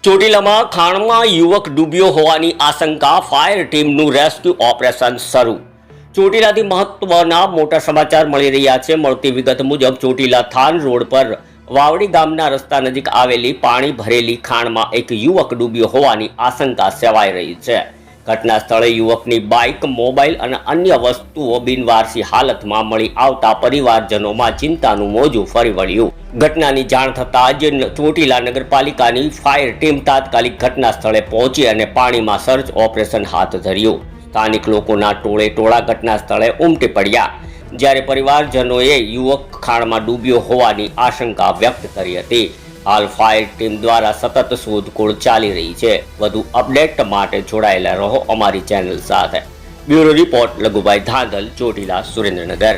ચોટીલામાં ખાણમાં યુવક ડૂબ્યો હોવાની આશંકા, ફાયર ટીમનું રેસ્ક્યુ ઓપરેશન શરૂ. ચોટીલાથી મહત્વના મોટા સમાચાર મળી રહ્યા છે. મળતી વિગત મુજબ ચોટીલા થાન રોડ પર વાવડી ગામના રસ્તા નજીક આવેલી પાણી ભરેલી ખાણમાં એક યુવક ડૂબ્યો હોવાની આશંકા સેવાઈ રહી છે. ઘટના સ્થળે યુવકની બાઇક, મોબાઈલ અને અન્ય વસ્તુઓ બિનવારસી હાલતમાં મળી આવતા પરિવારજનોમાં ચિંતાનું મોજું ફરી વળ્યું. ઘટનાની જાણ થતાં જ ચોટીલા નગરપાલિકાની ફાયર ટીમ તાત્કાલિક ઘટના સ્થળે પહોંચી અને પાણીમાં સર્ચ ઓપરેશન હાથ ધર્યું. સ્થાનિક લોકોના ટોળે ટોળા ઘટના સ્થળે ઉમટી પડ્યા, જ્યારે પરિવારજનોએ યુવક ખાણમાં ડૂબ્યો હોવાની આશંકા વ્યક્ત કરી હતી. હાલ ફાયર ટીમ દ્વારા સતત શોધખોળ ચાલી રહી છે. વધુ અપડેટ માટે જોડાયેલા રહો અમારી ચેનલ સાથે. Bureau report Laghubhai Dhandhal, Chotila, Surendranagar.